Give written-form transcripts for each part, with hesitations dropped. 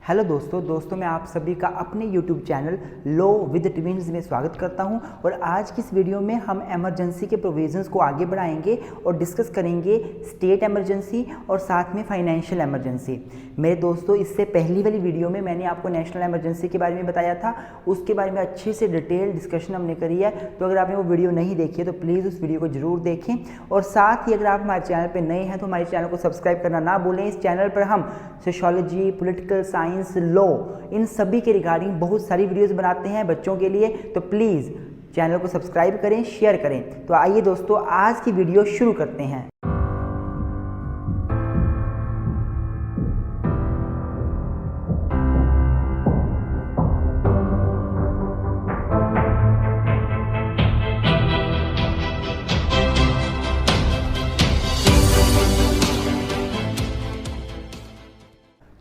Hello दोस्तों मैं आप सभी का अपने YouTube channel law with twins में स्वागत करता हूं। और आज की इस वीडियो में हम इमरजेंसी के प्रोविजंस को आगे बढ़ाएंगे और डिस्कस करेंगे स्टेट इमरजेंसी और साथ में फाइनेंशियल इमरजेंसी। मेरे दोस्तों, इससे पहली वाली वीडियो में मैंने आपको नेशनल इमरजेंसी के बारे में बताया था, उसके बारे में अच्छे से डिटेल डिस्कशन हमने करी है। तो अगर आपने वो वीडियो नहीं देखी है तो प्लीज़ उस वीडियो को ज़रूर देखें। और साथ ही अगर आप हमारे चैनल पर नए हैं तो हमारे चैनल को सब्सक्राइब करना ना भूलें। इस चैनल पर हम सोशियोलॉजी, पॉलिटिकल साइंस, लॉ, इन सभी के रिगार्डिंग बहुत सारी वीडियोस बनाते हैं बच्चों के लिए। तो प्लीज़ चैनल को सब्सक्राइब करें, शेयर करें। तो आइए दोस्तों, आज की वीडियो शुरू करते हैं।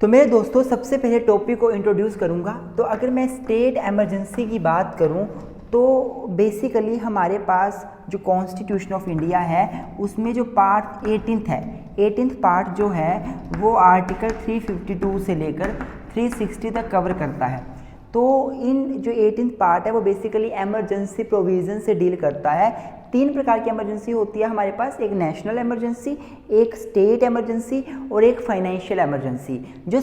तो मेरे दोस्तों, सबसे पहले टॉपिक को इंट्रोड्यूस करूंगा। तो अगर मैं स्टेट इमरजेंसी की बात करूं तो बेसिकली हमारे पास जो कॉन्स्टिट्यूशन ऑफ इंडिया है उसमें जो पार्ट 18th है, 18th पार्ट जो है वो आर्टिकल 352 से लेकर 360 तक कवर करता है। तो इन जो 18th पार्ट है वो बेसिकली इमरजेंसी प्रोविज़न से डील करता है। 3 प्रकार की इमरजेंसी होती है हमारे पास, एक नेशनल इमरजेंसी, एक स्टेट इमरजेंसी और एक फाइनेंशियल इमरजेंसी। जो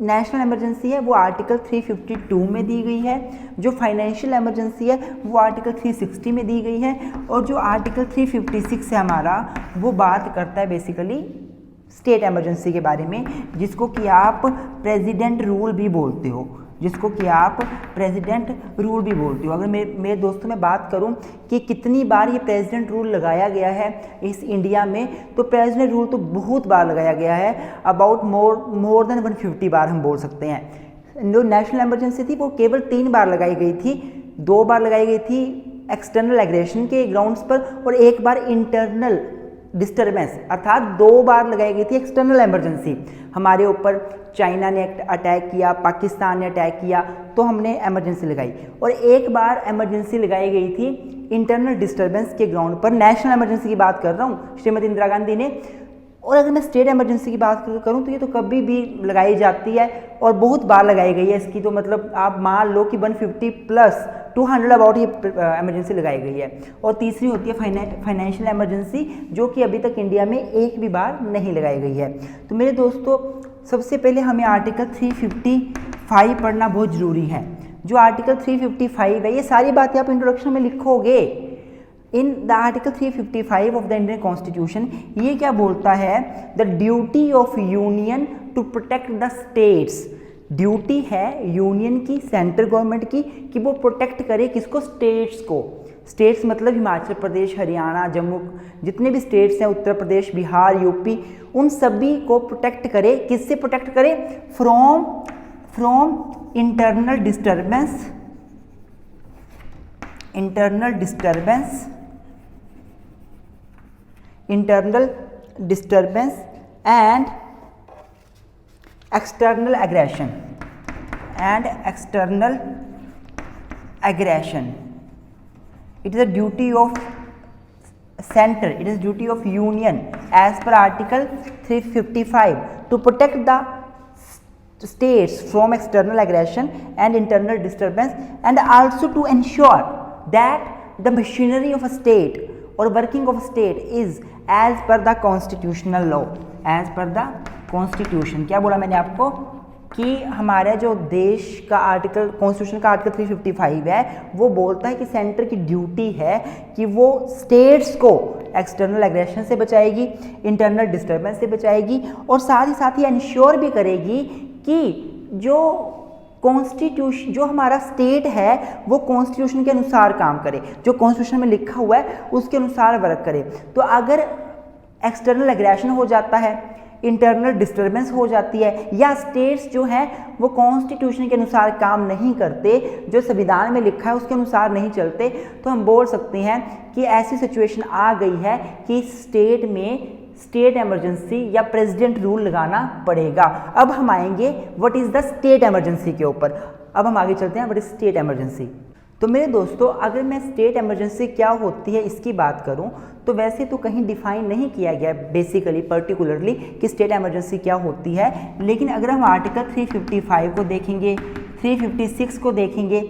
नेशनल इमरजेंसी है वो आर्टिकल 352 में दी गई है, जो फाइनेंशियल इमरजेंसी है वो आर्टिकल 360 में दी गई है, और जो आर्टिकल 356 है हमारा वो बात करता है बेसिकली स्टेट इमरजेंसी के बारे में, जिसको कि आप प्रेसिडेंट रूल भी बोलते हो, जिसको कि आप प्रेसिडेंट रूल भी बोलते हो। अगर मेरे दोस्तों मैं बात करूं कि कितनी बार ये प्रेसिडेंट रूल लगाया गया है इस इंडिया में, तो प्रेसिडेंट रूल तो बहुत बार लगाया गया है, अबाउट मोर देन 150 बार हम बोल सकते हैं। जो नेशनल इमरजेंसी थी वो केवल 3 बार लगाई गई थी। 2 बार लगाई गई थी एक्सटर्नल एग्रेशन के ग्राउंड्स पर, और 1 बार इंटरनल डिस्टर्बेंस, अर्थात 2 बार लगाई गई थी एक्सटर्नल इमरजेंसी। हमारे ऊपर चाइना ने अटैक किया, पाकिस्तान ने अटैक किया, तो हमने इमरजेंसी लगाई। और 1 बार इमरजेंसी लगाई गई थी इंटरनल डिस्टर्बेंस के ग्राउंड पर, नेशनल इमरजेंसी की बात कर रहा हूँ, श्रीमती इंदिरा गांधी ने। और अगर मैं स्टेट इमरजेंसी की बात करूँ तो ये तो कभी भी लगाई जाती है और बहुत बार लगाई गई है इसकी। तो मतलब आप मान लो कि 150 प्लस 200 अबाउट ये इमरजेंसी लगाई गई है। और तीसरी होती है फाइनेंशियल इमरजेंसी, जो कि अभी तक इंडिया में 1 भी बार नहीं लगाई गई है। तो मेरे दोस्तों, सबसे पहले हमें आर्टिकल 355 पढ़ना बहुत ज़रूरी है। जो आर्टिकल 355 है, ये सारी बातें आप इंट्रोडक्शन में लिखोगे। In the article 355 of the Indian constitution, ये क्या बोलता है? The duty of union to protect the states. Duty है यूनियन की, सेंट्रल गवर्नमेंट की, कि वो प्रोटेक्ट करे किसको? स्टेट्स को। स्टेट्स मतलब हिमाचल प्रदेश, हरियाणा, जम्मू, जितने भी स्टेट्स हैं, उत्तर प्रदेश, बिहार, यूपी, उन सभी को प्रोटेक्ट करे। किससे प्रोटेक्ट करे? From internal disturbance and external aggression. It is a duty of center, it is duty of union as per article 355 to protect the states from external aggression and internal disturbance, and also to ensure that the machinery of a state or working of a state is as per the constitutional law, as per the constitution. क्या बोला मैंने आपको? कि हमारा जो देश का article, constitution का आर्टिकल 355 है, वो बोलता है कि सेंटर की ड्यूटी है कि वो स्टेट्स को एक्सटर्नल एग्रेशन से बचाएगी, इंटरनल डिस्टर्बेंस से बचाएगी, और साथ ही इंश्योर भी करेगी कि जो कॉन्स्टिट्यूशन, जो हमारा स्टेट है वो कॉन्स्टिट्यूशन के अनुसार काम करे, जो कॉन्स्टिट्यूशन में लिखा हुआ है उसके अनुसार वर्क करे। तो अगर एक्सटर्नल एग्रेशन हो जाता है, इंटरनल डिस्टर्बेंस हो जाती है, या स्टेट्स जो हैं वो कॉन्स्टिट्यूशन के अनुसार काम नहीं करते, जो संविधान में लिखा है उसके अनुसार नहीं चलते, तो हम बोल सकते हैं कि ऐसी सिचुएशन आ गई है कि स्टेट में स्टेट इमरजेंसी या प्रेसिडेंट रूल लगाना पड़ेगा। अब हम आएंगे what is the state emergency के ऊपर। अब हम आगे चलते हैं व्हाट इज स्टेट इमरजेंसी। तो मेरे दोस्तों अगर मैं स्टेट इमरजेंसी क्या होती है इसकी बात करूं तो वैसे तो कहीं डिफाइन नहीं किया गया बेसिकली पर्टिकुलरली कि स्टेट इमरजेंसी क्या होती है, लेकिन अगर हम आर्टिकल 355 को देखेंगे, 356 को देखेंगे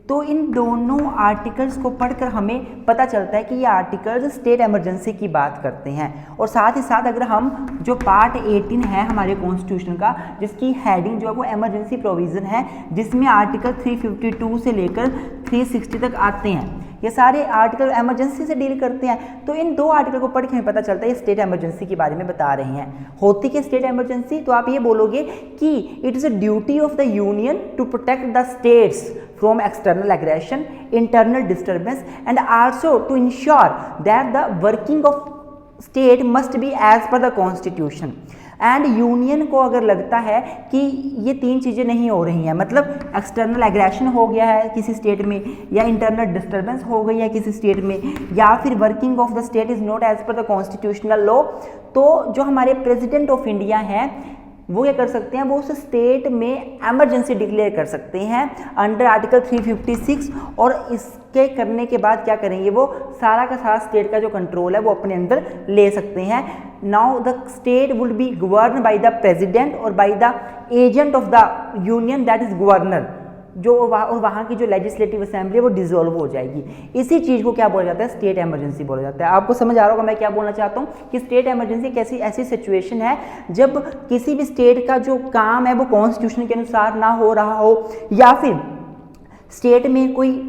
तो इन दोनों आर्टिकल्स को पढ़कर हमें पता चलता है कि ये आर्टिकल्स स्टेट इमरजेंसी की बात करते हैं। और साथ ही साथ अगर हम जो पार्ट 18 है हमारे कॉन्स्टिट्यूशन का, जिसकी हेडिंग जो है वो इमरजेंसी प्रोविज़न है, जिसमें आर्टिकल 352 से लेकर 360 तक आते हैं, ये सारे आर्टिकल इमरजेंसी से डील करते हैं। तो इन दो आर्टिकल को पढ़ के हमें पता चलता है ये स्टेट इमरजेंसी के बारे में बता रहे हैं। होती क्या स्टेट इमरजेंसी, तो आप ये बोलोगे कि it is a duty of the union to protect the states from external aggression, internal disturbance and also to ensure that the working of state must be as per the constitution। And union को अगर लगता है कि ये तीन चीज़ें नहीं हो रही हैं, मतलब एक्सटर्नल एग्रेशन हो गया है किसी स्टेट में, या इंटरनल डिस्टर्बेंस हो गई है किसी स्टेट में, या फिर working of the state is not as per the constitutional law, तो जो हमारे प्रेसिडेंट ऑफ इंडिया हैं वो क्या कर सकते हैं, वो उस स्टेट में एमरजेंसी डिक्लेयर कर सकते हैं अंडर आर्टिकल 356। और इसके करने के बाद क्या करेंगे, वो सारा का सारा स्टेट का जो कंट्रोल है वो अपने अंदर ले सकते हैं। Now the state would be govern by the president और by the agent of the union that is governor, जो और वहाँ की जो लेजिस्लेटिव असेंबली है वो डिसॉल्व हो जाएगी। इसी चीज़ को क्या बोला जाता है, स्टेट इमरजेंसी बोला जाता है। आपको समझ आ रहा होगा मैं क्या बोलना चाहता हूँ कि स्टेट इमरजेंसी कैसी ऐसी सिचुएशन है जब किसी भी स्टेट का जो काम है वो कॉन्स्टिट्यूशन के अनुसार ना हो रहा हो, या फिर स्टेट में कोई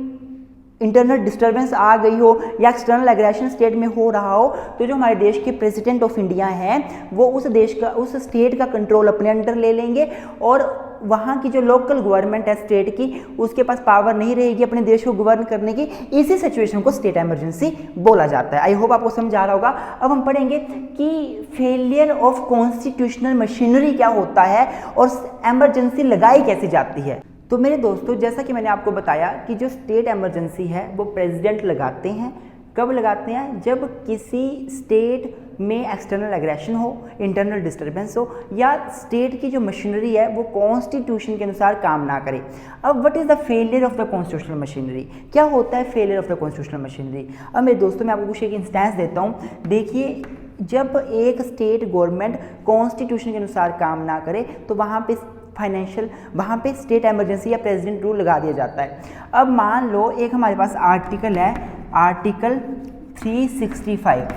इंटरनल डिस्टर्बेंस आ गई हो, या एक्सटर्नल एग्रेशन स्टेट में हो रहा हो, तो जो हमारे देश के प्रेसिडेंट ऑफ इंडिया हैं वो उस देश का, उस स्टेट का कंट्रोल अपने अंडर ले लेंगे, और वहाँ की जो लोकल गवर्नमेंट है स्टेट की, उसके पास पावर नहीं रहेगी अपने देश को गवर्न करने की। इसी सिचुएशन को स्टेट इमरजेंसी बोला जाता है। आई होप आपको समझ आ रहा होगा। अब हम पढ़ेंगे कि फेलियर ऑफ कॉन्स्टिट्यूशनल मशीनरी क्या होता है और इमरजेंसी लगाई कैसे जाती है। तो मेरे दोस्तों जैसा कि मैंने आपको बताया कि जो स्टेट इमरजेंसी है वो प्रेसिडेंट लगाते हैं। कब लगाते हैं, जब किसी स्टेट में एक्सटर्नल एग्रेशन हो, इंटरनल डिस्टर्बेंस हो, या स्टेट की जो मशीनरी है वो कॉन्स्टिट्यूशन के अनुसार काम ना करे। अब what is the failure of the constitutional machinery, क्या होता है failure of the constitutional machinery. अब मेरे दोस्तों मैं आपको कुछ एक इंस्टेंस देता हूँ। देखिए, जब एक स्टेट गवर्नमेंट कॉन्स्टिट्यूशन के अनुसार काम ना करे तो वहाँ पे फाइनेंशियल, वहाँ पे स्टेट इमरजेंसी या प्रेसिडेंट रूल लगा दिया जाता है। अब मान लो एक हमारे पास आर्टिकल है, आर्टिकल 365।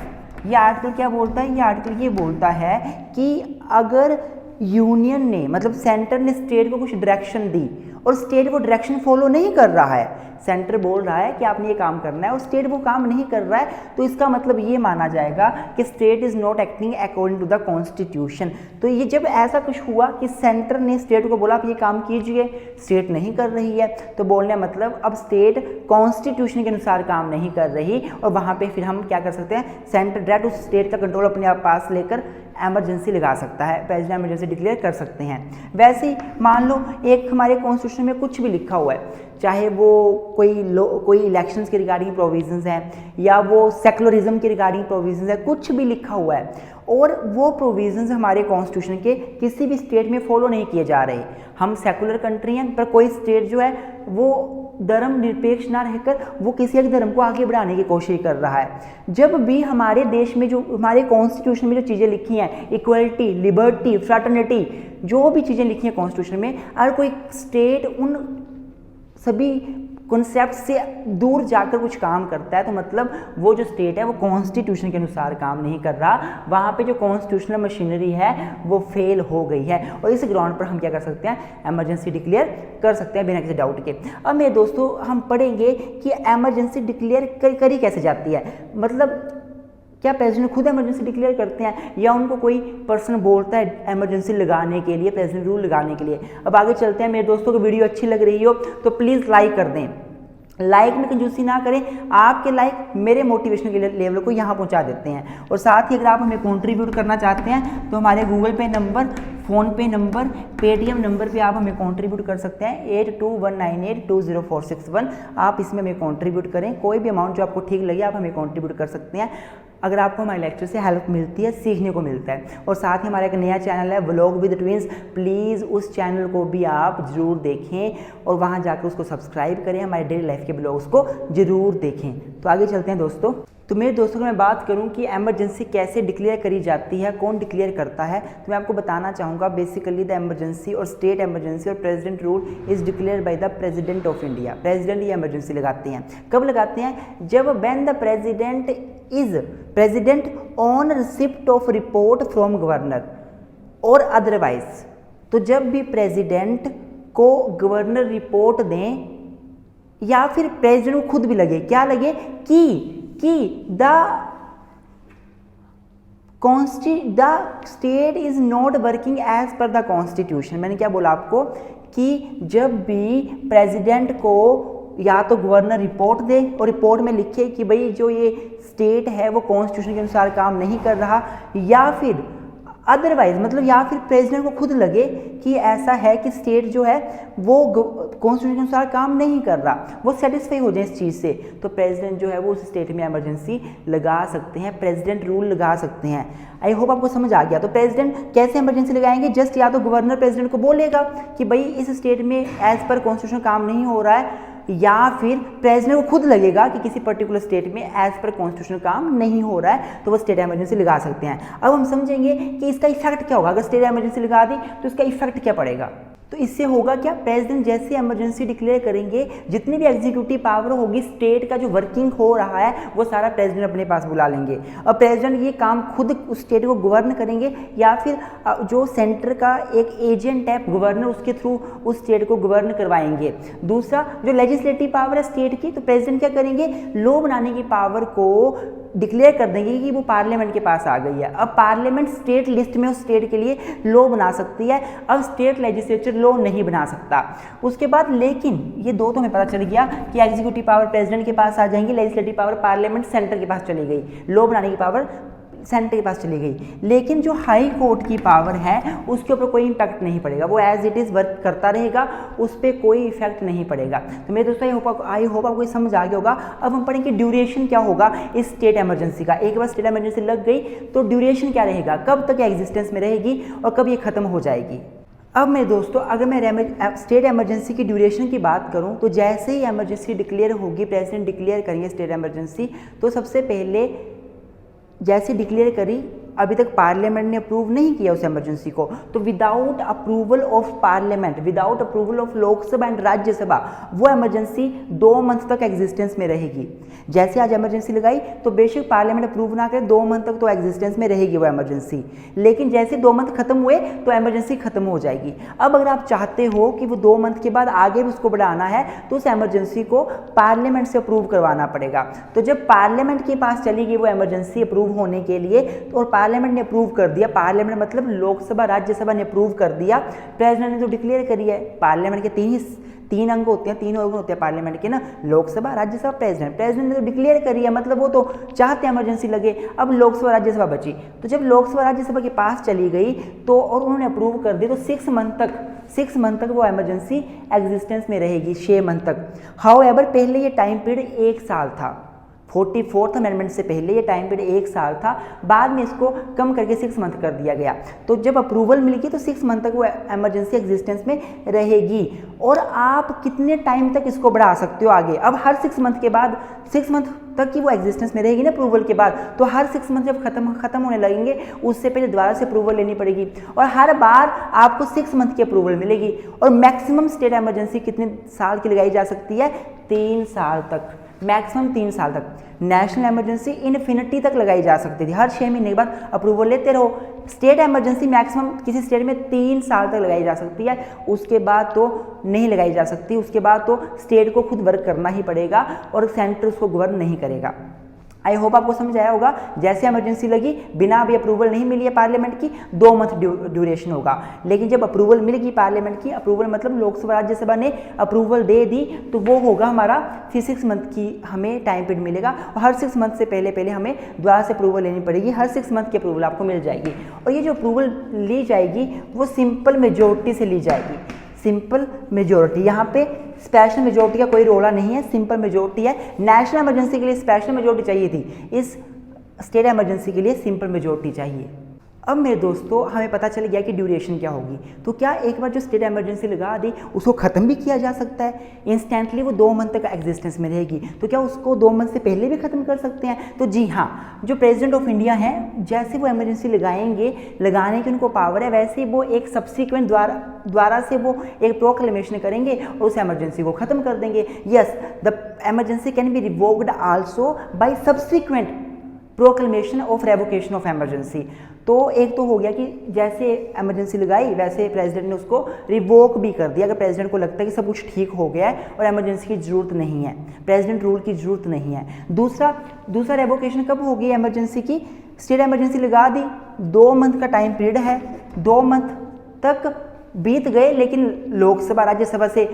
ये आर्टिकल क्या बोलता है, ये आर्टिकल ये बोलता है कि अगर यूनियन ने, मतलब सेंटर ने स्टेट को कुछ डायरेक्शन दी और स्टेट वो डायरेक्शन फॉलो नहीं कर रहा है, सेंटर बोल रहा है कि आपने ये काम करना है और स्टेट वो काम नहीं कर रहा है, तो इसका मतलब ये माना जाएगा कि state is not acting according to the constitution. तो ये जब ऐसा कुछ हुआ कि सेंटर ने स्टेट को बोला आप ये काम कीजिए, स्टेट नहीं कर रही है, तो बोलने मतलब अब स्टेट कॉन्स्टिट्यूशन के अनुसार काम नहीं कर रही, और वहाँ पे फिर हम क्या कर सकते हैं, सेंटर डायरेक्ट उस स्टेट का कंट्रोल अपने आप पास लेकर एमरजेंसी लगा सकता है, प्रेसिडेंट एमरजेंसी डिक्लेयर कर सकते हैं। वैसे ही मान लो एक हमारे कॉन्स्टिट्यूशन में कुछ भी लिखा हुआ है, चाहे वो कोई इलेक्शंस के रिगार्डिंग प्रोविजंस हैं, या वो सेकुलरिज्म के रिगार्डिंग प्रोविजंस है, कुछ भी लिखा हुआ है और वो प्रोविजंस हमारे कॉन्स्टिट्यूशन के किसी भी स्टेट में फॉलो नहीं किए जा रहे। हम सेकुलर कंट्री हैं, पर कोई स्टेट जो है वो धर्म निरपेक्ष ना रहकर वो किसी एक धर्म को आगे बढ़ाने की कोशिश कर रहा है। जब भी हमारे देश में, जो हमारे कॉन्स्टिट्यूशन में जो चीज़ें लिखी हैं, इक्वलिटी, लिबर्टी, फ्रैटर्निटी, जो भी चीज़ें लिखी हैं कॉन्स्टिट्यूशन में, अगर कोई स्टेट उन सभी कॉन्सेप्ट से दूर जाकर कुछ काम करता है तो मतलब वो जो स्टेट है वो कॉन्स्टिट्यूशन के अनुसार काम नहीं कर रहा, वहाँ पे जो कॉन्स्टिट्यूशनल मशीनरी है वो फेल हो गई है, और इस ग्राउंड पर हम क्या कर सकते हैं, इमरजेंसी डिक्लेयर कर सकते हैं बिना किसी डाउट के। अब मेरे दोस्तों हम पढ़ेंगे कि इमरजेंसी डिक्लेयर करी कैसे जाती है, मतलब क्या प्रेसिडेंट खुद इमरजेंसी डिक्लेयर करते हैं या उनको कोई पर्सन बोलता है इमरजेंसी लगाने के लिए, प्रेसिडेंट रूल लगाने के लिए। अब आगे चलते हैं। मेरे दोस्तों को वीडियो अच्छी लग रही हो तो प्लीज़ लाइक कर दें, लाइक में कंजूसी ना करें, आपके लाइक मेरे मोटिवेशन के लेवल को यहाँ पहुँचा देते हैं। और साथ ही अगर आप हमें कंट्रीब्यूट करना चाहते हैं तो हमारे गूगल पे नंबर, फ़ोन पे नंबर, पेटीएम नंबर पे आप हमें कंट्रीब्यूट कर सकते हैं 8219820461। आप इसमें हमें कंट्रीब्यूट करें, कोई भी अमाउंट जो आपको ठीक लगे आप हमें कंट्रीब्यूट कर सकते हैं। अगर आपको हमारे लेक्चर से हेल्प मिलती है, सीखने को मिलता है। और साथ ही हमारा एक नया चैनल है व्लॉग विद ट्विंस, प्लीज़ उस चैनल को भी आप ज़रूर देखें और वहाँ जाकर उसको सब्सक्राइब करें, हमारे डेली लाइफ के ब्लॉग्स को ज़रूर देखें। तो आगे चलते हैं दोस्तों। तो मेरे दोस्तों, मैं बात करूं कि एमरजेंसी कैसे डिक्लेयर करी जाती है, कौन डिक्लेयर करता है, तो मैं आपको बताना चाहूँगा। बेसिकली द एमरजेंसी और स्टेट एमरजेंसी और president rule is declare by the president of India. President ये एमरजेंसी लगाते हैं। कब लगाते हैं? जब when the president on receipt of report from governor और अदरवाइज। तो जब भी प्रेसिडेंट को गवर्नर रिपोर्ट दें या फिर प्रेसिडेंट को खुद भी लगे, क्या लगे कि the state is not working as per the constitution. मैंने क्या बोला आपको कि जब भी प्रेसिडेंट को या तो गवर्नर रिपोर्ट दे और रिपोर्ट में लिखे कि भाई जो ये स्टेट है वो कॉन्स्टिट्यूशन के अनुसार काम नहीं कर रहा, या फिर अदरवाइज मतलब या फिर प्रेसिडेंट को खुद लगे कि ऐसा है कि स्टेट जो है वो कॉन्स्टिट्यूशन के अनुसार काम नहीं कर रहा, वो सेटिस्फाई हो जाए इस चीज़ से, तो प्रेसिडेंट जो है वो उस स्टेट में एमरजेंसी लगा सकते हैं, प्रेसिडेंट रूल लगा सकते हैं। आई होप आपको समझ आ गया। तो प्रेसिडेंट कैसे एमरजेंसी लगाएंगे? जस्ट या तो गवर्नर प्रेसिडेंट को बोलेगा कि भाई इस स्टेट में एज पर कॉन्स्टिट्यूशन काम नहीं हो रहा है, या फिर प्रेसिडेंट को खुद लगेगा कि किसी पर्टिकुलर स्टेट में एज पर कॉन्स्टिट्यूशन काम नहीं हो रहा है, तो वो स्टेट एमरजेंसी लगा सकते हैं। अब हम समझेंगे कि इसका इफेक्ट क्या होगा। अगर स्टेट एमरजेंसी लगा दी तो इसका इफेक्ट क्या पड़ेगा। तो इससे होगा क्या, प्रेसिडेंट जैसे एमरजेंसी डिक्लेयर करेंगे, जितनी भी एग्जीक्यूटिव पावर होगी, स्टेट का जो वर्किंग हो रहा है वो सारा प्रेसिडेंट अपने पास बुला लेंगे और प्रेसिडेंट ये काम खुद उस स्टेट को गवर्न करेंगे, या फिर जो सेंटर का एक एजेंट है गवर्नर, उसके थ्रू उस स्टेट को गवर्न करवाएंगे। दूसरा, जो लेजिस्लेटिव पावर है स्टेट की, तो प्रेसिडेंट क्या करेंगे, लॉ बनाने की पावर को डिक्लेयर कर देंगे कि वो पार्लियामेंट के पास आ गई है। अब पार्लियामेंट स्टेट लिस्ट में उस स्टेट के लिए लॉ बना सकती है, अब स्टेट लेजिस्लेचर लॉ नहीं बना सकता। उसके बाद लेकिन ये दो तो हमें पता चल गया कि एग्जीक्यूटिव पावर प्रेसिडेंट के पास आ जाएंगी, लेजिस्लेटिव पावर पार्लियामेंट सेंटर के पास चली गई, लॉ बनाने की पावर सेंटर के पास चली गई। लेकिन जो हाई कोर्ट की पावर है उसके ऊपर कोई इंपैक्ट नहीं पड़ेगा, वो एज इट इज़ वर्क करता रहेगा, उस पर कोई इफेक्ट नहीं पड़ेगा। तो मेरे दोस्तों आई होप आपको समझ आ गया होगा। अब हम पढ़ेंगे ड्यूरेशन क्या होगा इस स्टेट एमरजेंसी का। एक बार स्टेट एमरजेंसी लग गई तो ड्यूरेशन क्या रहेगा, कब तक एग्जिस्टेंस में रहेगी और कब ये खत्म हो जाएगी। अब मेरे दोस्तों, अगर मैं स्टेट एमरजेंसी की ड्यूरेशन की बात करूं तो जैसे ही एमरजेंसी डिक्लेयर होगी, प्रेसिडेंट डिक्लेयर करेंगे स्टेट एमरजेंसी, तो सबसे पहले जैसे डिक्लेयर करी, अभी तक पार्लियामेंट ने अप्रूव नहीं किया उस एमरजेंसी को, तो without approval of parliament, without approval of Lok Sabha and Rajya Sabha, वो एमरजेंसी 2 मंथ तक एग्जिस्टेंस में रहेगी। जैसे आज एमरजेंसी लगाई तो बेशक पार्लियामेंट अप्रूव ना करे, 2 मंथ तक तो एग्जिस्टेंस में रहेगी वो एमरजेंसी, लेकिन जैसे 2 मंथ खत्म हुए तो एमरजेंसी खत्म हो जाएगी। अब अगर आप चाहते हो कि वो 2 मंथ के बाद आगे भी उसको बढ़ाना है तो उस एमरजेंसी को पार्लियामेंट से अप्रूव करवाना पड़ेगा। तो जब पार्लियामेंट के पास चली गई वो एमरजेंसी अप्रूव होने के लिए, तो और पार्लियामेंट ने अप्रूव कर दिया, पार्लियामेंट मतलब लोकसभा राज्यसभा ने अप्रूव कर दिया, प्रेसिडेंट ने तो डिक्लेयर करी है। पार्लियामेंट के तीन अंग होते हैं, 3 ऑर्गन होते हैं पार्लियामेंट के ना, लोकसभा राज्यसभा प्रेसिडेंट। प्रेसिडेंट ने तो डिक्लेयर करी है, मतलब वो तो चाहते एमरजेंसी लगे। अब लोकसभा राज्यसभा बची, तो जब लोकसभा राज्यसभा के पास चली गई तो और उन्होंने अप्रूव कर दी, तो 6 मंथ तक वो एमरजेंसी एग्जिस्टेंस में रहेगी, 6 मंथ तक। हाउएवर पहले ये टाइम पीरियड 1 साल था, 44th अमेंडमेंट से पहले ये टाइम पीरियड 1 साल था, बाद में इसको कम करके 6 मंथ कर दिया गया। तो जब अप्रूवल मिलेगी तो 6 मंथ तक वो एमरजेंसी एग्जिस्टेंस में रहेगी। और आप कितने टाइम तक इसको बढ़ा सकते हो आगे। अब हर 6 मंथ के बाद, 6 मंथ तक की वो एग्जिस्टेंस में रहेगी ना अप्रूवल के बाद, तो हर 6 मंथ जब खत्म होने लगेंगे उससे पहले दोबारा से अप्रूवल लेनी पड़ेगी, और हर बार आपको 6 मंथ की अप्रूवल मिलेगी। और मैक्सिमम स्टेट एमरजेंसी कितने साल की लगाई जा सकती है, 3 साल तक, मैक्सिमम 3 साल तक। नेशनल एमरजेंसी इन्फिनिटी तक लगाई जा सकती थी, हर 6 महीने के बाद अप्रूवल लेते रहो। स्टेट एमरजेंसी मैक्सिमम किसी स्टेट में 3 साल तक लगाई जा सकती है, उसके बाद तो नहीं लगाई जा सकती, उसके बाद तो स्टेट को खुद वर्क करना ही पड़ेगा और सेंटर उसको गवर्न नहीं करेगा। आई होप आपको समझ आया होगा। जैसे इमरजेंसी लगी, बिना अभी अप्रूवल नहीं मिली है पार्लियामेंट की, 2 मंथ ड्यूरेशन होगा। लेकिन जब अप्रूवल मिलेगी पार्लियामेंट की, अप्रूवल मतलब लोकसभा राज्यसभा ने अप्रूवल दे दी, तो वो होगा हमारा फिर 6 मंथ की हमें टाइम पीरियड मिलेगा। और हर 6 मंथ से पहले हमें दोबारा से अप्रूवल लेनी पड़ेगी। हर 6 मंथ की अप्रूवल आपको मिल जाएगी। और ये जो अप्रूवल ली जाएगी वो सिंपल मेजोरिटी से ली जाएगी। सिंपल मेजोरिटी, यहाँ पे स्पेशल मेजोरिटी का कोई रोला नहीं है, सिंपल मेजोरिटी है। नेशनल इमरजेंसी के लिए स्पेशल मेजोरिटी चाहिए थी, इस स्टेट इमरजेंसी के लिए सिंपल मेजॉरिटी चाहिए। अब मेरे दोस्तों हमें पता चल गया कि ड्यूरेशन क्या होगी। तो क्या एक बार जो स्टेट इमरजेंसी लगा दी उसको ख़त्म भी किया जा सकता है? इंस्टेंटली वो 2 मंथ तक एग्जिस्टेंस में रहेगी, तो क्या उसको 2 मंथ से पहले भी ख़त्म कर सकते हैं? तो जी हाँ, जो प्रेसिडेंट ऑफ इंडिया हैं जैसे वो इमरजेंसी लगाएंगे, लगाने की उनको पावर है, वैसे ही वो एक सब्सिक्वेंट द्वारा से वो एक प्रोक्लेमेशन करेंगे और उस इमरजेंसी को ख़त्म कर देंगे। Yes, the emergency can be revoked also by subsequent proclamation of revocation of emergency. तो एक तो हो गया कि जैसे इमरजेंसी लगाई वैसे प्रेसिडेंट ने उसको रिवोक भी कर दिया, अगर प्रेसिडेंट को लगता है कि सब कुछ ठीक हो गया है और इमरजेंसी की ज़रूरत नहीं है, प्रेसिडेंट रूल की ज़रूरत नहीं है। दूसरा रेवोकेशन कब होगी इमरजेंसी की? स्टेट इमरजेंसी लगा दी, 2 मंथ का टाइम पीरियड है, 2 मंथ तक बीत गए लेकिन लोकसभा राज्यसभा से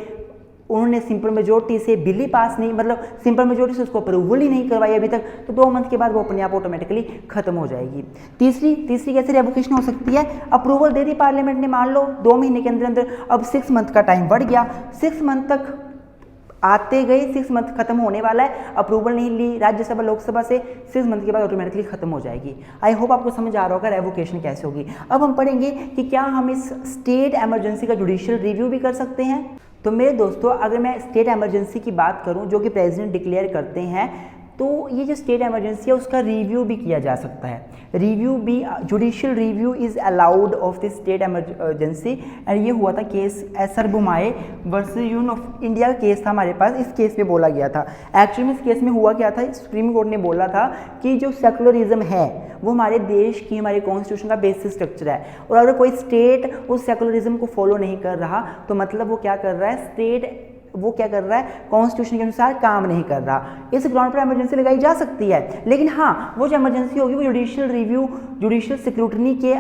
उन्होंने सिंपल मेजोरिटी से बिल ही पास नहीं, मतलब सिंपल मेजोरिटी से उसको अप्रूवल ही नहीं करवाई अभी तक, तो 2 मंथ के बाद वो अपने आप ऑटोमेटिकली खत्म हो जाएगी। तीसरी कैसे रेवोकेशन हो सकती है? अप्रूवल दे दी पार्लियामेंट ने, मान लो 2 महीने के अंदर अंदर, अब 6 मंथ का टाइम बढ़ गया, 6 मंथ तक आते गए, 6 मंथ खत्म होने वाला है, अप्रूवल नहीं ली राज्यसभा लोकसभा से, 6 मंथ के बाद ऑटोमेटिकली खत्म हो जाएगी। आई होप आपको समझ आ रहा होगा रेवोकेशन कैसे होगी। अब हम पढ़ेंगे कि क्या हम इस स्टेट इमरजेंसी का जुडिशियल रिव्यू भी कर सकते हैं। तो मेरे दोस्तों अगर मैं स्टेट इमरजेंसी की बात करूं जो कि प्रेसिडेंट डिक्लेयर करते हैं, तो ये जो स्टेट इमरजेंसी है उसका रिव्यू भी किया जा सकता है। रिव्यू भी, judicial review is allowed of the state emergency. And ये हुआ था case S R Bommai versus union of India का केस था हमारे पास, इस केस में बोला गया था। एक्चुअली में इस केस में हुआ क्या था, सुप्रीम कोर्ट ने बोला था कि जो सेकुलरिज्म है वो हमारे देश की, हमारे कॉन्स्टिट्यूशन का बेसिक स्ट्रक्चर है, और अगर कोई स्टेट उस सेकुलरिज्म को फॉलो नहीं कर रहा तो मतलब वो क्या कर रहा है, स्टेट वो क्या कर रहा है, कॉन्स्टिट्यूशन के अनुसार काम नहीं कर रहा। इस ग्राउंड पर इमरजेंसी लगाई जा सकती है, लेकिन हाँ वो जो इमरजेंसी होगी वो जुडिशियल रिव्यू, जुडिशियल स्क्रूटनी के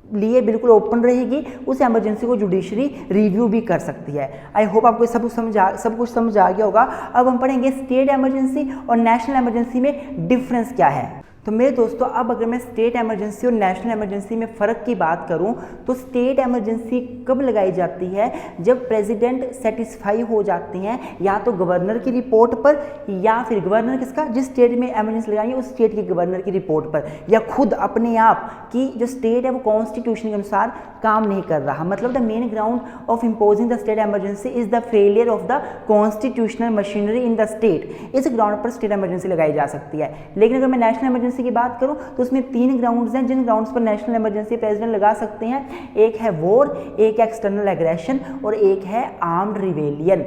लिए बिल्कुल ओपन रहेगी, उस इमरजेंसी को जुडिशरी रिव्यू भी कर सकती है। आई होप आपको सब कुछ समझ आ गया होगा। अब हम पढ़ेंगे स्टेट इमरजेंसी और नेशनल इमरजेंसी में डिफरेंस क्या है। तो मेरे दोस्तों अब अगर मैं स्टेट इमरजेंसी और नेशनल इमरजेंसी में फ़र्क की बात करूं, तो स्टेट इमरजेंसी कब लगाई जाती है, जब प्रेसिडेंट सेटिस्फाई हो जाते हैं या तो गवर्नर की रिपोर्ट पर, या फिर गवर्नर किसका, जिस स्टेट में इमरजेंसी लगाई है उस स्टेट के गवर्नर की रिपोर्ट पर, या खुद अपने आप की जो स्टेट है वो कॉन्स्टिट्यूशन के अनुसार काम नहीं कर रहा। मतलब the main ground of imposing the state emergency is the failure of the constitutional machinery in the state. इस ग्राउंड पर स्टेट इमरजेंसी लगाई जा सकती है। लेकिन अगर मैं नेशनल इमरजेंसी की बात करूं तो उसमें 3 ग्राउंड्स हैं जिन ग्राउंड्स पर नेशनल इमरजेंसी प्रेसिडेंट लगा सकते हैं। एक है वॉर, एक है एक्सटर्नल एग्रेशन और एक है आर्म्ड रिवेलियन।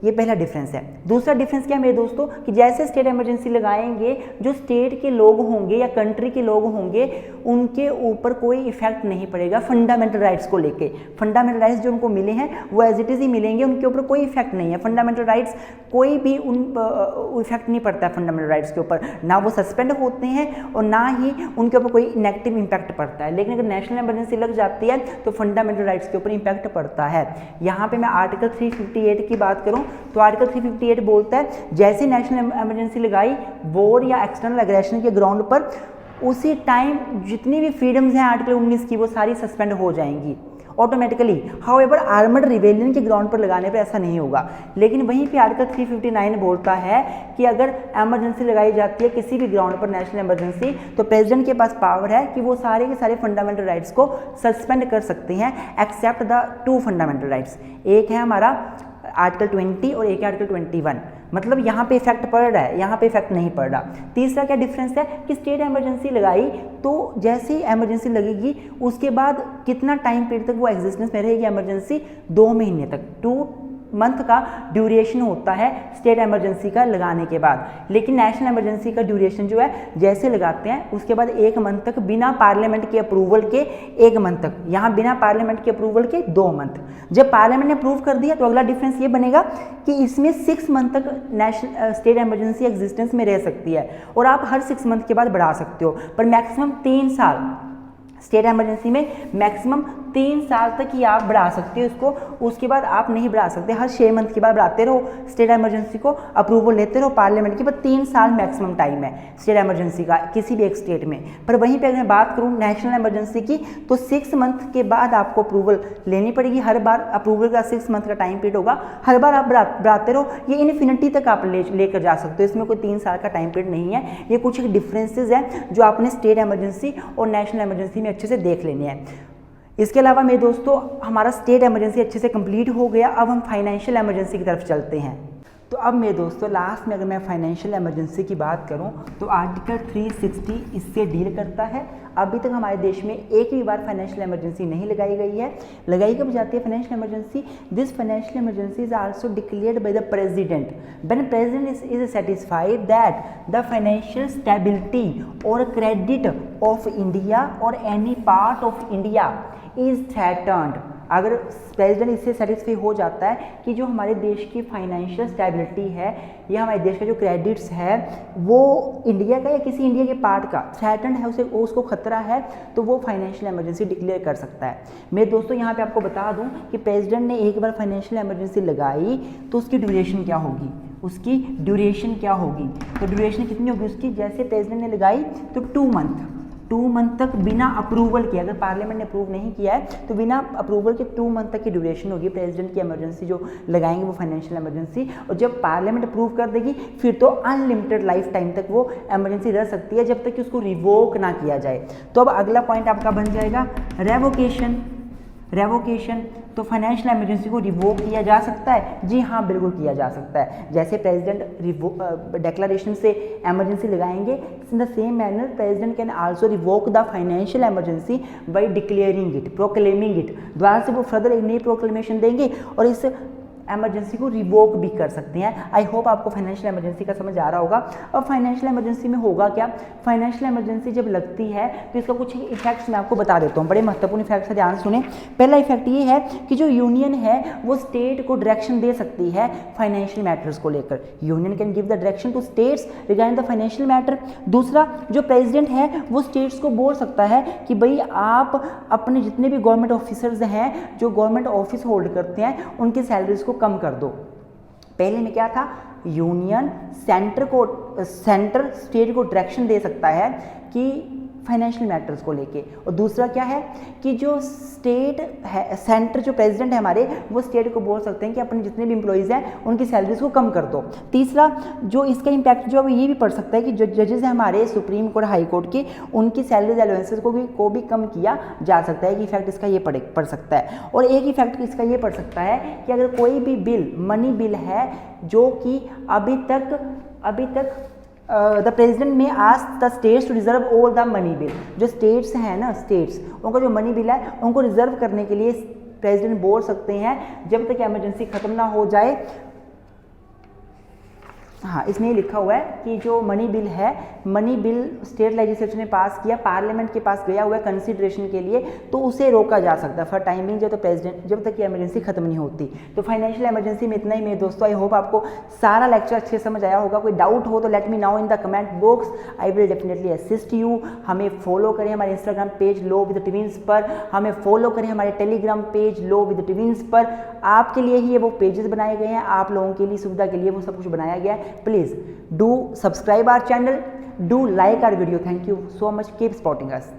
ये पहला डिफरेंस है। दूसरा डिफरेंस क्या है मेरे दोस्तों, कि जैसे स्टेट इमरजेंसी लगाएंगे जो स्टेट के लोग होंगे या कंट्री के लोग होंगे उनके ऊपर कोई इफेक्ट नहीं पड़ेगा फंडामेंटल राइट्स को लेके। फंडामेंटल राइट्स जो उनको मिले हैं वो एज इट इज़ ही मिलेंगे, उनके ऊपर कोई इफेक्ट नहीं है। फंडामेंटल राइट्स कोई भी इफेक्ट नहीं पड़ता है फंडामेंटल राइट्स के ऊपर, ना वो सस्पेंड होते हैं और ना ही उनके ऊपर कोई नेगेटिव इंपैक्ट पड़ता है। लेकिन अगर नेशनल इमरजेंसी लग जाती है तो फंडामेंटल राइट्स के ऊपर इंपैक्ट पड़ता है। यहाँ पे मैं आर्टिकल 358 की बात करूँ तो आर्टिकल 358 बोलता है जैसे नेशनल इमरजेंसी लगाई वॉर या एक्सटर्नल एग्रेशन के ग्राउंड पर, उसी टाइम जितनी भी फ्रीडम्स हैं आर्टिकल 19 की वो सारी सस्पेंड हो जाएंगी ऑटोमेटिकली। हाउएवर आर्मड रिवेलियन के ग्राउंड पर लगाने पर ऐसा नहीं होगा। लेकिन वहीं पे आर्टिकल 359 बोलता है कि अगर इमरजेंसी लगाई जाती है किसी भी ग्राउंड पर नेशनल इमरजेंसी, तो प्रेसिडेंट के पास पावर है कि वो सारे के सारे फंडामेंटल राइट्स को सस्पेंड कर सकते हैं एक्सेप्ट द 2 फंडामेंटल राइट्स। एक है हमारा आर्टिकल 20 और एक है आर्टिकल 21। मतलब यहाँ पे इफेक्ट पड़ रहा है, यहाँ पे इफेक्ट नहीं पड़ रहा। तीसरा क्या डिफरेंस है कि स्टेट इमरजेंसी लगाई तो जैसे ही इमरजेंसी लगेगी उसके बाद कितना टाइम पीरियड तक वो एग्जिस्टेंस में रहेगी इमरजेंसी, 2 महीने तक, 2 मंथ का ड्यूरेशन होता है स्टेट इमरजेंसी का लगाने के बाद। लेकिन नेशनल इमरजेंसी का ड्यूरेशन जो है जैसे लगाते हैं उसके बाद 1 मंथ तक बिना पार्लियामेंट के अप्रूवल के, 1 मंथ तक, यहाँ बिना पार्लियामेंट के अप्रूवल के 2 मंथ। जब पार्लियामेंट ने अप्रूव कर दिया तो अगला डिफरेंस ये बनेगा कि इसमें 6 मंथ तक नेशनल स्टेट इमरजेंसी एग्जिस्टेंस में रह सकती है और आप हर 6 मंथ के बाद बढ़ा सकते हो, पर मैक्सिमम 3 साल स्टेट इमरजेंसी में मैक्सिमम 3 साल तक ही आप बढ़ा सकते हो उसको, उसके बाद आप नहीं बढ़ा सकते। हर 6 मंथ के बाद बढ़ाते रहो, स्टेट इमरजेंसी को अप्रूवल लेते रहो पार्लियामेंट की। बस 3 साल मैक्सिमम टाइम है स्टेट इमरजेंसी का किसी भी एक स्टेट में। पर वहीं पे अगर मैं बात करूँ नेशनल इमरजेंसी की, तो 6 मंथ के बाद आपको अप्रूवल लेनी पड़ेगी। हर बार अप्रूवल का 6 मंथ का टाइम पीरियड होगा, हर बार आप बढ़ाते रहो। ये इन्फिनिटी तक आप लेकर जा सकते हो, इसमें कोई 3 साल का टाइम पीरियड नहीं है। ये कुछ डिफरेंसेस हैं जो आपने स्टेट इमरजेंसी और नेशनल इमरजेंसी में अच्छे से देख लेने हैं। इसके अलावा मेरे दोस्तों हमारा स्टेट इमरजेंसी अच्छे से कंप्लीट हो गया। अब हम फाइनेंशियल इमरजेंसी की तरफ चलते हैं। तो अब मेरे दोस्तों लास्ट में अगर मैं फाइनेंशियल इमरजेंसी की बात करूं तो आर्टिकल 360 इससे डील करता है। अभी तक हमारे देश में एक भी बार फाइनेंशियल इमरजेंसी नहीं लगाई गई है। लगाई कब जाती है financial emergency? This financial emergency is also declared by the president when president is satisfied that the financial stability और क्रेडिट ऑफ इंडिया और any part of India is threatened. अगर प्रेसिडेंट इससे सेटिस्फाई हो जाता है कि जो हमारे देश की फाइनेंशियल स्टेबिलिटी है या हमारे देश का जो क्रेडिट्स है वो इंडिया का या किसी इंडिया के पार्ट का थ्रेटन्ड है, उसको खतरा है, तो वो फाइनेंशियल इमरजेंसी डिक्लेयर कर सकता है। मेरे दोस्तों यहाँ पे आपको बता दूँ कि प्रेसिडेंट ने एक बार फाइनेंशियल इमरजेंसी लगाई तो उसकी ड्यूरेशन क्या होगी, उसकी ड्यूरेशन क्या होगी? तो ड्यूरेशन कितनी होगी उसकी? जैसे प्रेसिडेंट ने लगाई तो 2 मंथ तक बिना अप्रूवल के, अगर पार्लियामेंट ने अप्रूव नहीं किया है तो बिना अप्रूवल के 2 मंथ तक की ड्यूरेशन होगी प्रेसिडेंट की इमरजेंसी जो लगाएंगे वो फाइनेंशियल इमरजेंसी। और जब पार्लियामेंट अप्रूव कर देगी फिर तो अनलिमिटेड लाइफ टाइम तक वो इमरजेंसी रह सकती है जब तक कि उसको रिवोक ना किया जाए। तो अब अगला पॉइंट आपका बन जाएगा रेवोकेशन। तो फाइनेंशियल इमरजेंसी को रिवोक किया जा सकता है? जी हाँ, बिल्कुल किया जा सकता है। जैसे प्रेसिडेंट डिक्लेरेशन से इमरजेंसी लगाएंगे, in the same manner president can also revoke the financial emergency by declaring it, proclaiming it. द्वारा से वो फर्दर एक नई प्रोक्लेमेशन देंगे और इस इमरजेंसी को रिवोक भी कर सकते हैं। आई होप आपको फाइनेंशियल इमरजेंसी का समझ आ रहा होगा। अब फाइनेंशियल इमरजेंसी में होगा क्या? फाइनेंशियल इमरजेंसी जब लगती है तो इसका कुछ इफेक्ट्स मैं आपको बता देता हूँ, बड़े महत्वपूर्ण इफेक्ट्स है, ध्यान सुने। पहला इफेक्ट ये है कि जो यूनियन है वो स्टेट को डायरेक्शन दे सकती है फाइनेंशियल मैटर्स को लेकर। Union can give the direction to states regarding the financial matter. दूसरा, जो प्रेसिडेंट है वो स्टेट्स को बोल सकता है कि भाई आप अपने जितने भी गवर्नमेंट ऑफिसर्स हैं जो गवर्नमेंट ऑफिस होल्ड करते हैं उनकी सैलरीज को कम कर दो। पहले में क्या था? यूनियन सेंटर स्टेट को डायरेक्शन दे सकता है कि फाइनेंशियल मैटर्स को लेके। और दूसरा क्या है कि जो स्टेट है, सेंटर जो प्रेसिडेंट है हमारे, वो स्टेट को बोल सकते हैं कि अपने जितने भी एम्प्लॉइज़ हैं उनकी सैलरीज को कम कर दो। तीसरा, जो इसका इम्पैक्ट जो ये भी पड़ सकता है कि जो जजेस हैं हमारे सुप्रीम कोर्ट, हाई कोर्ट के, उनकी सैलरीज अलाउंसेस को भी कम किया जा सकता है कि इफेक्ट इसका ये पड़ सकता है। और एक इफेक्ट इसका ये पड़ सकता है कि अगर कोई भी बिल, मनी बिल है जो कि अभी तक the president may ask the states to reserve all the money bill. जो स्टेट्स हैं ना, स्टेट्स उनका जो मनी बिल है उनको रिजर्व करने के लिए प्रेसिडेंट बोल सकते हैं जब तक इमरजेंसी खत्म ना हो जाए। हाँ, इसमें लिखा हुआ है कि जो मनी बिल है, मनी बिल स्टेट लेजिस्लेचर ने पास किया, पार्लियामेंट के पास गया हुआ है कंसिडरेशन के लिए, तो उसे रोका जा सकता है फॉर टाइमिंग जब तक कि इमरजेंसी खत्म नहीं होती। तो फाइनेंशियल इमरजेंसी में इतना ही मेरे दोस्तों। आई होप आपको सारा लेक्चर अच्छे समझ आया होगा। कोई डाउट हो तो let me now in the comment box, I will definitely assist you. हमें फॉलो करें हमारे Instagram page low with twins पर, हमें फॉलो करें हमारे Telegram page low with twins पर। आपके लिए ही ये वो पेजेस बनाए गए हैं, आप लोगों के लिए सुविधा के लिए वो सब कुछ बनाया गया है। Please do subscribe our channel, do like our video. Thank you so much. Keep supporting us.